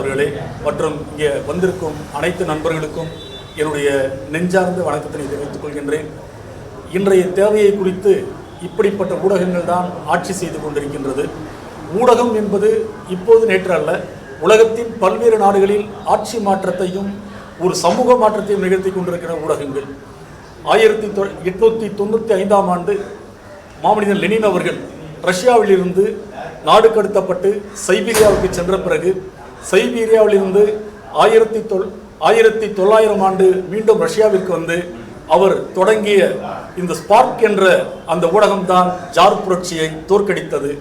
அவர்களே மற்றும் இங்கே வந்திருக்கும் அனைத்து நண்பர்களுக்கும் என்னுடைய நெஞ்சார்ந்த வணக்கத்தினை தெரிவித்துக் கொள்கின்றேன். இன்றைய தேவையை குறித்து இப்படிப்பட்ட ஊடகங்கள் தான் ஆட்சி செய்து கொண்டிருக்கின்றது. ஊடகம் என்பது இப்போது நேற்று அல்ல, உலகத்தின் பல்வேறு நாடுகளில் ஆட்சி மாற்றத்தையும் ஒரு சமூக மாற்றத்தையும் நிகழ்த்தி கொண்டிருக்கிற ஊடகங்கள். 1895ஆம் ஆண்டு மாமனிதன் லெனின் அவர்கள் ரஷ்யாவிலிருந்து நாடு கடத்தப்பட்டு சைபீரியாவுக்கு சென்ற பிறகு சைபீரியாவிலிருந்து 1900 ஆண்டு மீண்டும் ரஷ்யாவிற்கு வந்து அவர் தொடங்கிய இந்த ஸ்பார்க் என்ற அந்த ஊடகம்தான் ஜார் புரட்சியை தோற்கடித்தது.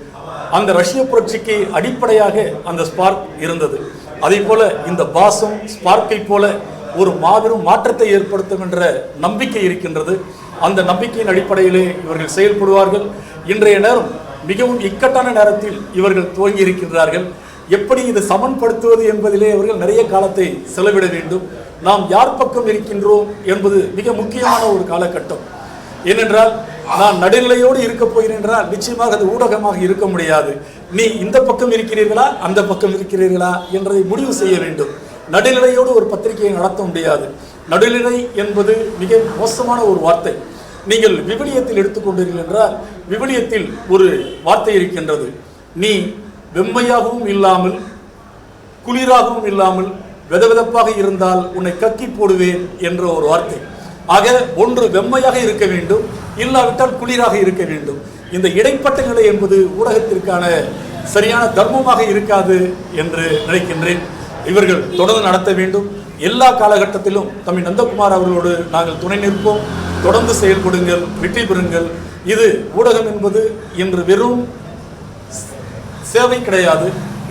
அந்த ரஷ்ய புரட்சிக்கு அடிப்படையாக அந்த ஸ்பார்க் இருந்தது. அதே போல இந்த பாசம் ஸ்பார்க்கை போல ஒரு மாபெரும் மாற்றத்தை ஏற்படுத்தும் என்ற நம்பிக்கை இருக்கின்றது. அந்த நம்பிக்கையின் அடிப்படையிலே இவர்கள் செயல்படுவார்கள். இன்றைய நேரம் மிகவும் இக்கட்டான நேரத்தில் இவர்கள் துவங்கி இருக்கின்றார்கள். எப்படி இது சமன்படுத்துவது என்பதிலே அவர்கள் நிறைய காலத்தை செலவிட வேண்டும். நாம் யார் பக்கம் இருக்கின்றோம் என்பது மிக முக்கியமான ஒரு காலகட்டம். ஏனென்றால் நான் நடுநிலையோடு இருக்க போகிறேன் என்றால் நிச்சயமாக அது ஊடகமாக இருக்க முடியாது. நீ இந்த பக்கம் இருக்கிறீர்களா அந்த பக்கம் இருக்கிறீர்களா என்றதை முடிவு செய்ய வேண்டும். நடுநிலையோடு ஒரு பத்திரிகையை நடத்த முடியாது. நடுநிலை என்பது மிக மோசமான ஒரு வார்த்தை. நீங்கள் விவிலியத்தில் எடுத்துக்கொண்டீர்கள் என்றால் விவிலியத்தில் ஒரு வார்த்தை இருக்கின்றது. நீ வெம்மையாகவும் இல்லாமல் குளிராகவும் இல்லாமல் வெதவெதப்பாக இருந்தால் உன்னை கக்கி போடுவேன் என்ற ஒரு வார்த்தை. ஆக ஒன்று வெம்மையாக இருக்க வேண்டும், இல்லாவிட்டால் குளிராக இருக்க வேண்டும். இந்த இடைப்பட்ட நிலை என்பது ஊடகத்திற்கான சரியான தர்மமாக இருக்காது என்று நினைக்கின்றேன். இவர்கள் தொடர்ந்து நடத்த வேண்டும். எல்லா காலகட்டத்திலும் தம்பி நந்தகுமார் அவர்களோடு நாங்கள் துணை நிற்போம். தொடர்ந்து செயல்படுங்கள், வெற்றி பெறுங்கள். இது ஊடகம் என்பது இன்று வெறும் சேவை கிடையாது,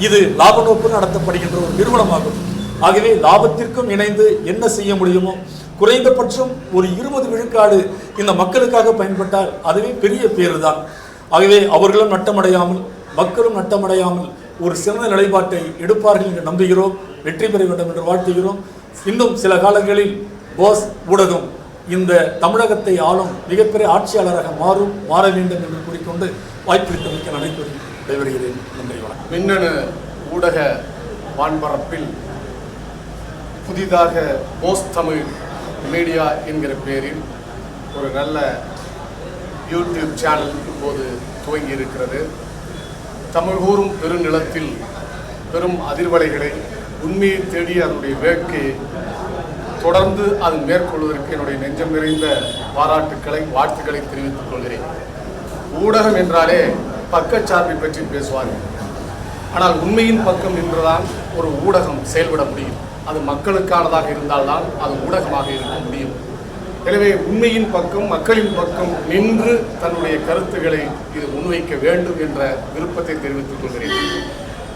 இது லாப நோக்கு நடத்தப்படுகின்ற ஒரு நிறுவனமாகும். ஆகவே லாபத்திற்கும் இணைந்து என்ன செய்ய முடியுமோ குறைந்தபட்சம் ஒரு 20 விழுக்காடு இந்த மக்களுக்காக பயன்பட்டால் அதுவே பெரிய பேரு தான். ஆகவே அவர்களும் நட்டமடையாமல் மக்களும் நட்டமடையாமல் ஒரு சிறந்த நிலைப்பாட்டை எடுப்பார்கள் என்று நம்புகிறோம். வெற்றி பெற வேண்டும் என்று வாழ்த்துகிறோம். இன்னும் சில காலங்களில் போஸ் ஊடகம் இந்த தமிழகத்தை ஆளும் மிகப்பெரிய ஆட்சியாளராக மாற வேண்டும் என்று கூறிக்கொண்டு வாய்ப்பளித்தமைக்கு அனைவரும் விடைபெறுகிறேன். நன்றி, வணக்கம். மின்னணு ஊடக வான்பரப்பில் புதிதாக போஸ் தமிழ் மீடியா என்கிற பெயரில் ஒரு நல்ல யூடியூப் சேனல் இப்போது துவங்கி இருக்கிறது. தமிழ் கூறும் பெருநிலத்தில் பெரும் அதிர்வலைகளை உண்மையை தேடி அதனுடைய வேட்கையை தொடர்ந்து அது மேற்கொள்வதற்கு என்னுடைய நெஞ்சம் நிறைந்த பாராட்டுக்களை வாழ்த்துக்களை தெரிவித்துக் கொள்கிறேன். ஊடகம் என்றாலே பக்கச்சார்பை பற்றி பேசுவார்கள். ஆனால் உண்மையின் பக்கம் நின்றுதான் ஒரு ஊடகம் செயல்பட முடியும். அது மக்களுக்கானதாக இருந்தால்தான் அது ஊடகமாக இருக்க முடியும். எனவே உண்மையின் பக்கம் மக்களின் பக்கம் நின்று தன்னுடைய கருத்துக்களை இது முன்வைக்க வேண்டும் என்ற விருப்பத்தை தெரிவித்துக் கொள்கிறேன்.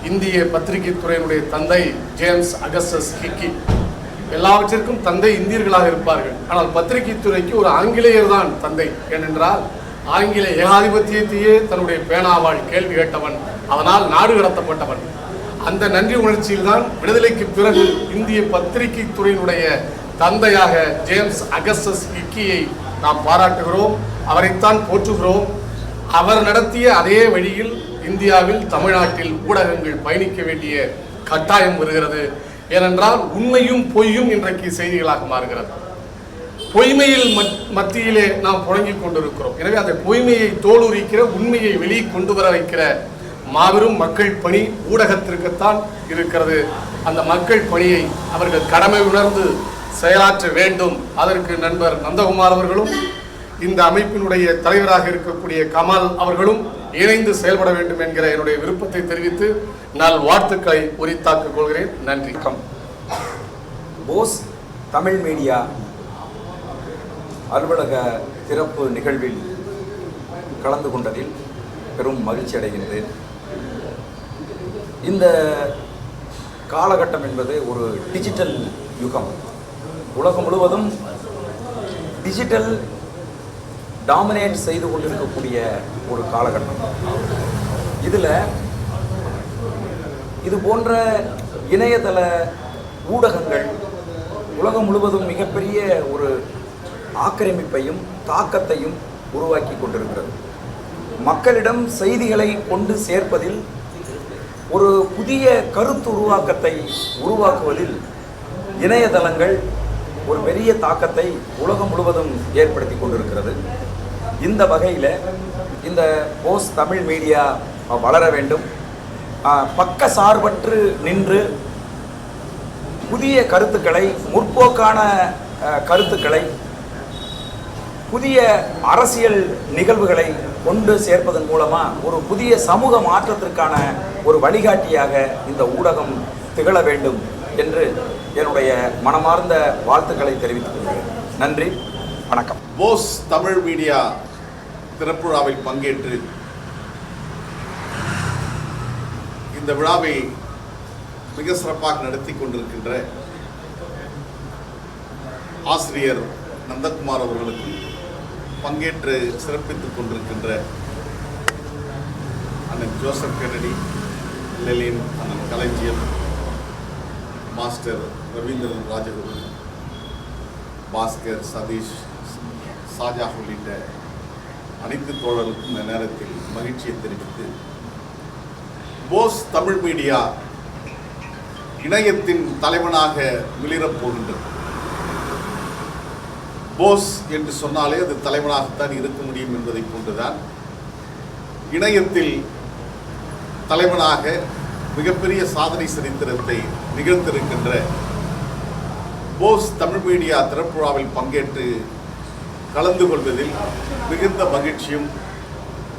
இந்திய பத்திரிகை துறையினுடைய தந்தை ஜேம்ஸ் அகஸ்டஸ் ஹிக்கி. எல்லாவற்றிற்கும் தந்தை இந்தியர்களாக இருப்பார்கள். ஆனால் பத்திரிகை துறைக்கு ஒரு ஆங்கிலேயர் தான் தந்தை. ஏனென்றால் ஆங்கில ஏகாதிபத்தியத்தையே தன்னுடைய பேனாவால் கேள்வி கேட்டவன், அதனால் நாடு கடத்தப்பட்டவன். அந்த நன்றி உணர்ச்சியில் தான் விடுதலைக்கு பிறகு இந்திய பத்திரிகை துறையினுடைய தந்தையாக ஜேம்ஸ் அகஸ்டஸ் ஹிக்கியை நாம் பாராட்டுகிறோம், அவரைத்தான் போற்றுகிறோம். அவர் நடத்திய அதே வழியில் இந்தியாவில் தமிழ்நாட்டில் ஊடகங்கள் பயணிக்க வேண்டிய கட்டாயம் வருகிறது. ஏனென்றால் உண்மையும் பொய்யும் இன்றைக்கு செய்திகளாக மாறுகிறது. பொய்மையில் மத்தியிலே நாம் புழங்கிக் கொண்டிருக்கிறோம். எனவே அந்த பொய்மையை தோலுரிக்கிற உண்மையை வெளியே கொண்டு வர வைக்கிற மாபெரும் மக்கள் பணி ஊடகத்திற்குத்தான் இருக்கிறது. அந்த மக்கள் பணியை அவர்கள் கடமை உணர்ந்து செயலாற்ற வேண்டும். அதற்கு நண்பர் நந்தகுமார் அவர்களும் இந்த அமைப்பினுடைய தலைவராக இருக்கக்கூடிய கமால் அவர்களும் இணைந்து செயல்பட வேண்டும் என்கிற என்னுடைய விருப்பத்தை தெரிவித்து நான் வாழ்த்துக்களை உரித்தாக்கிக் கொள்கிறேன். நன்றி. போஸ் தமிழ் மீடியா அலுவலக திறப்பு நிகழ்வில் கலந்து கொண்டதில் பெரும் மகிழ்ச்சி அடைகின்றேன். இந்த காலகட்டம் என்பது ஒரு டிஜிட்டல் யுகம். உலகம் முழுவதும் டிஜிட்டல் டாமினேட் செய்து கொண்டிருக்கக்கூடிய ஒரு காலகட்டம். இதில் இது போன்ற இணையதள ஊடகங்கள் உலகம் முழுவதும் மிகப்பெரிய ஒரு ஆக்கிரமிப்பையும் தாக்கத்தையும் உருவாக்கி கொண்டிருக்கிறது. மக்களிடம் செய்திகளை கொண்டு சேர்ப்பதில் ஒரு புதிய கருத்து உருவாக்கத்தை உருவாக்குவதில் இணையதளங்கள் ஒரு பெரிய தாக்கத்தை உலகம் முழுவதும் ஏற்படுத்தி கொண்டிருக்கிறது. இந்த வகையில் இந்த போஸ் தமிழ் மீடியா வளர வேண்டும், பக்க சார்பற்று நின்று புதிய கருத்துக்களை, முற்போக்கான கருத்துக்களை, புதிய அரசியல் நிகழ்வுகளை கொண்டு சேர்ப்பதன் மூலமாக ஒரு புதிய சமூக மாற்றத்திற்கான ஒரு வழிகாட்டியாக இந்த ஊடகம் திகழ வேண்டும் என்று என்னுடைய மனமார்ந்த வாழ்த்துக்களை தெரிவித்துக் கொள்கிறேன். நன்றி, வணக்கம். போஸ் தமிழ் மீடியா திறப்பு விழாவில் பங்கேற்று இந்த விழாவை மிக சிறப்பாக நடத்தி கொண்டிருக்கின்ற ஆசிரியர் நந்தகுமார் அவர்களுக்கும் பங்கேற்று சிறப்பித்துக் கொண்டிருக்கின்ற அண்ணன் ஜோசப் கென்னடி, லெலின், அண்ணன் கலைஞர், மாஸ்டர் ரவீந்திரன் ராஜகுரு, பாஸ்கர், சதீஷ், சாஜா உள்ளிட்ட அனைத்து தோழர்களுக்கும் இந்த நேரத்தில் மகிழ்ச்சியை தெரிவித்து, போஸ் தமிழ் மீடியா இணையத்தின் தலைவனாக மிளிரப் போகின்றது. போஸ் என்று சொன்னாலே அது தலைவனாகத்தான் இருக்க முடியும் என்பதை போன்றுதான் இணையத்தில் தலைவனாக மிகப்பெரிய சாதனை சரித்திரத்தை நிகழ்த்திருக்கின்ற போஸ் தமிழ் மீடியா திறப்பு விழாவில் பங்கேற்று கலந்து கொள்வதில் மிகுந்த மகிழ்ச்சியும்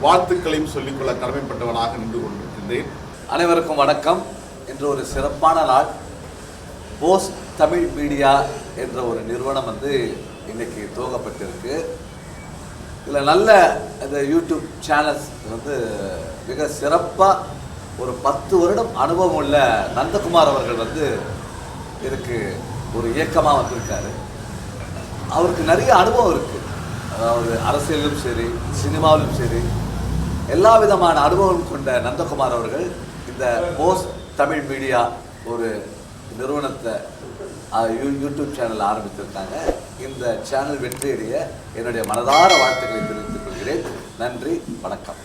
வாழ்த்துக்களையும் சொல்லிக்கொள்ள கடமைப்பட்டவனாக நின்று கொண்டிருக்கின்றேன். அனைவருக்கும் வணக்கம். இன்று ஒரு சிறப்பான நாள். போஸ் தமிழ் மீடியா என்ற ஒரு நிறுவனம் இன்னைக்கு துவங்கப்பட்டிருக்கு. இதில் நல்ல இந்த யூடியூப் சேனல்ஸ் மிக சிறப்பாக ஒரு 10 வருடம் அனுபவம் உள்ள நந்தகுமார் அவர்கள் இதுக்கு ஒரு இயக்கமாக வந்திருக்காரு. அவருக்கு நிறைய அனுபவம் இருக்குது. அதாவது அரசியலிலும் சரி, சினிமாவிலும் சரி, எல்லா விதமான அனுபவம் கொண்ட நந்தகுமார் அவர்கள் இந்த போஸ் தமிழ் மீடியா ஒரு நிறுவனத்தை யூடியூப் சேனல் ஆரம்பித்திருக்காங்க. இந்த சேனல் வெற்றியடைய என்னுடைய மனதார வாழ்த்துக்களை தெரிவித்துக் கொள்கிறேன். நன்றி, வணக்கம்.